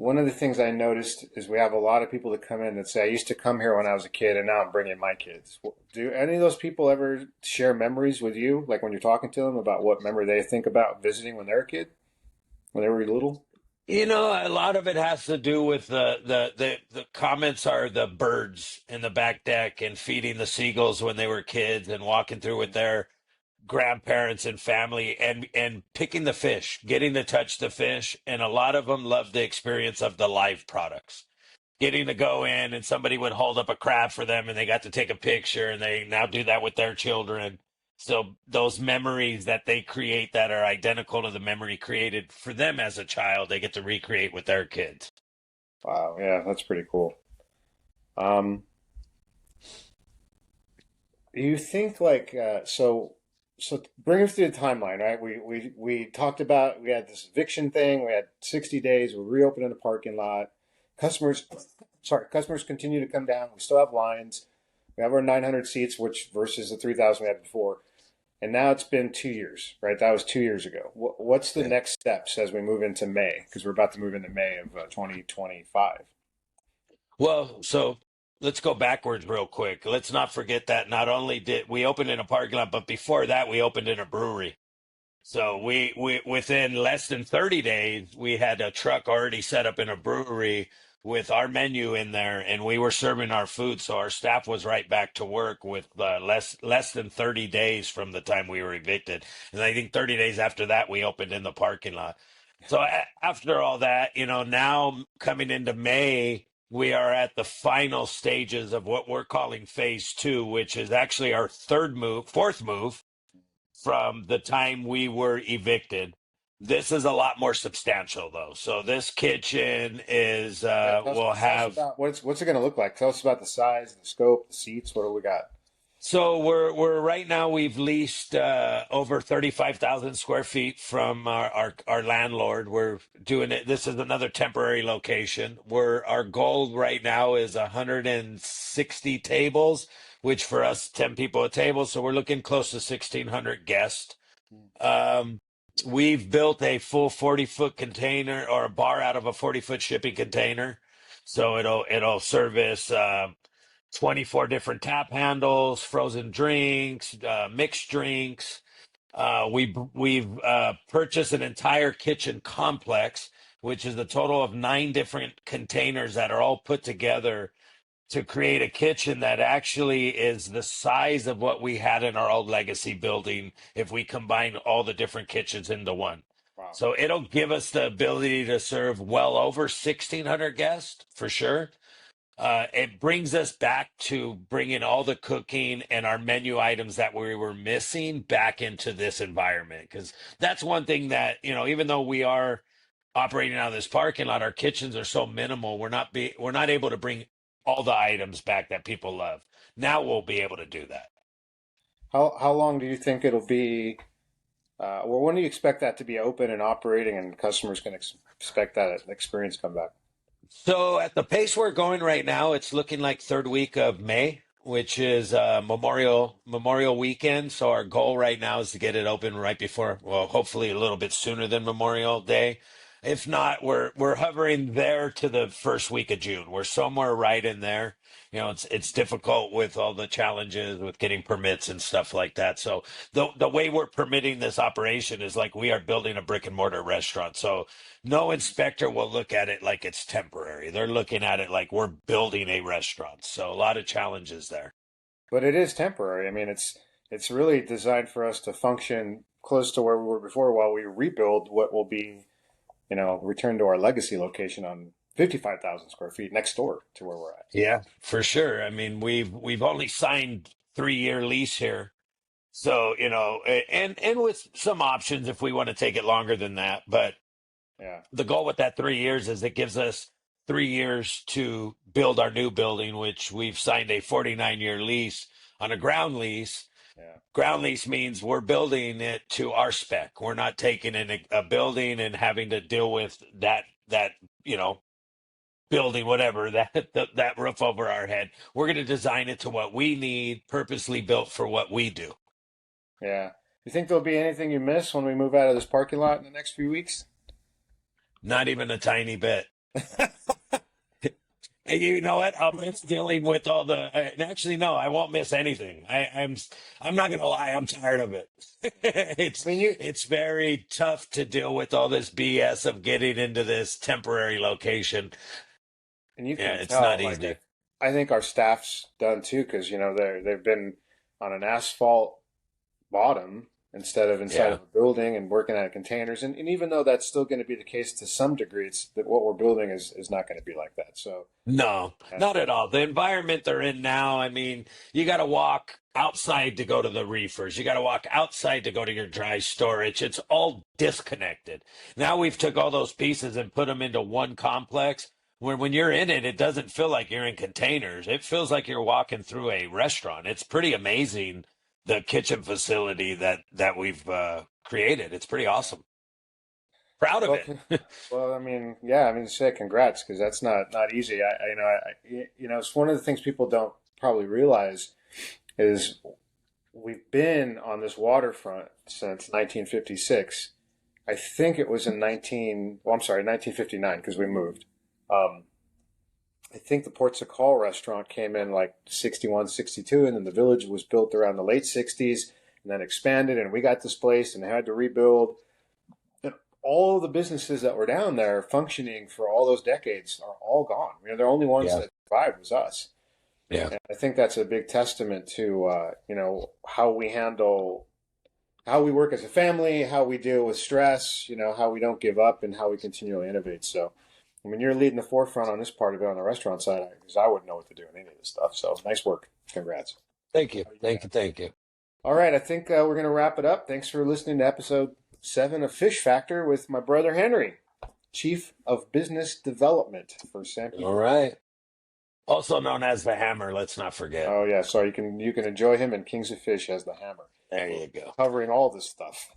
one of the things I noticed is we have a lot of people that come in that say, I used to come here when I was a kid and now I'm bringing my kids. Do any of those people ever share memories with you? Like when you're talking to them about what memory they think about visiting when they're a kid, when they were little? A lot of it has to do with the comments are the birds in the back deck and feeding the seagulls when they were kids and walking through with their grandparents and family and picking the fish, getting to touch the fish, and a lot of them love the experience of the live products. Getting to go in and somebody would hold up a crab for them and they got to take a picture and they now do that with their children. So those memories that they create that are identical to the memory created for them as a child, they get to recreate with their kids. Wow, yeah, that's pretty cool. Um, you think like so bring us through the timeline, right? We talked about we had this eviction thing, we had 60 days, we're reopening the parking lot. Customers customers continue to come down. We still have lines. We have our 900 seats, which versus the 3,000 we had before. And now it's been 2 years, right? That was 2 years ago. What's the Yeah. next steps as we move into May? Because we're about to move into May of 2025. Well, so let's go backwards real quick. Let's not forget that not only did we open in a parking lot, but before that, we opened in a brewery. So we within less than 30 days, we had a truck already set up in a brewery with our menu in there, and we were serving our food. So our staff was right back to work with less than 30 days from the time we were evicted. And I think 30 days after that, we opened in the parking lot. So after all that, now coming into May, we are at the final stages of what we're calling phase two, which is actually our fourth move from the time we were evicted. This is a lot more substantial though. So this kitchen is Yeah, will tell us have about what's it going to look like. Tell us about the size, the scope, the seats. What do we got? so we're right now we've leased over 35,000 square feet from our landlord. We're doing it. This is another temporary location. Our goal right now is 160 tables, which for us 10 people a table. So we're looking close to 1,600 guests. Um, we've built a full 40-foot container or a bar out of a 40-foot shipping container. So it'll service 24 different tap handles, frozen drinks, mixed drinks. We've purchased an entire kitchen complex, which is a total of 9 different containers that are all put together to create a kitchen that actually is the size of what we had in our old legacy building if we combine all the different kitchens into one. Wow. So it'll give us the ability to serve well over 1,600 guests for sure. It brings us back to bringing all the cooking and our menu items that we were missing back into this environment. Because that's one thing that, even though we are operating out of this parking lot, our kitchens are so minimal, we're not able to bring all the items back that people love. Now we'll be able to do that. How long do you think it'll be? Or when do you expect that to be open and operating, and customers can expect that experience come back? So at the pace we're going right now, it's looking like third week of May, which is Memorial weekend. So our goal right now is to get it open right before, well, hopefully a little bit sooner than Memorial Day. If not, we're hovering there to the first week of June. We're somewhere right in there. It's difficult with all the challenges with getting permits and stuff like that. So the way we're permitting this operation is like we are building a brick and mortar restaurant. So no inspector will look at it like it's temporary. They're looking at it like we're building a restaurant. So a lot of challenges there. But it is temporary. I mean, it's really designed for us to function close to where we were before while we rebuild what will be, return to our legacy location on 55,000 square feet next door to where we're at. Yeah, for sure. I mean, we've only signed 3-year lease here. So, and with some options if we want to take it longer than that. But Yeah, the goal with that 3 years is it gives us 3 years to build our new building, which we've signed a 49-year lease on a ground lease. yeah. Ground lease means we're building it to our spec. We're not taking in a building and having to deal with that, you know, building whatever that roof over our head. We're going to design it to what we need, purposely built for what we do. Yeah. You think there'll be anything you miss when we move out of this parking lot in the next few weeks? Not even a tiny bit. And you know what? I'll miss dealing with all the. Actually, no, I won't miss anything. I'm not gonna lie. I'm tired of it. I it's mean, you it's very tough to deal with all this BS of getting into this temporary location. and you Yeah, can it's not tell. Like easy. I think our staff's done too, because they've been on an asphalt bottom instead of inside Yeah. of a building and working out of containers. And even though that's still going to be the case to some degree, it's that what we're building is not going to be like that. So No, yeah, not at all. The environment they're in now, I mean, you got to walk outside to go to the reefers. You got to walk outside to go to your dry storage. It's all disconnected. Now we've took all those pieces and put them into one complex where when you're in it, it doesn't feel like you're in containers. It feels like you're walking through a restaurant. It's pretty amazing, the kitchen facility that we've created. It's pretty yeah. awesome. Proud of Well, it. well, I mean, yeah, I mean, say congrats because that's not easy. It's one of the things people don't probably realize is we've been on this waterfront since 1956. I think it was in 1959 because we moved. Um, I think the Ports of Call restaurant came in like 61, 62, and then the village was built around the late 60s and then expanded, and we got displaced and had to rebuild. And all the businesses that were down there functioning for all those decades are all gone. The only ones Yeah. that survived was us. Yeah. And I think that's a big testament to, how we handle, how we work as a family, how we deal with stress, how we don't give up and how we continually innovate. So, I mean, you're leading the forefront on this part of it on the restaurant side because I wouldn't know what to do in any of this stuff. So nice work. Congrats. Thank you. How you Thank got? you. Thank you. All right. I think we're going to wrap it up. Thanks for listening to episode 7 of Fish Factor with my brother Henry, Chief of Business Development for Sanpete. All right. Also known as the Hammer, let's not forget. Oh yeah, so you can enjoy him in Kings of Fish as the Hammer, There you go. covering all this stuff.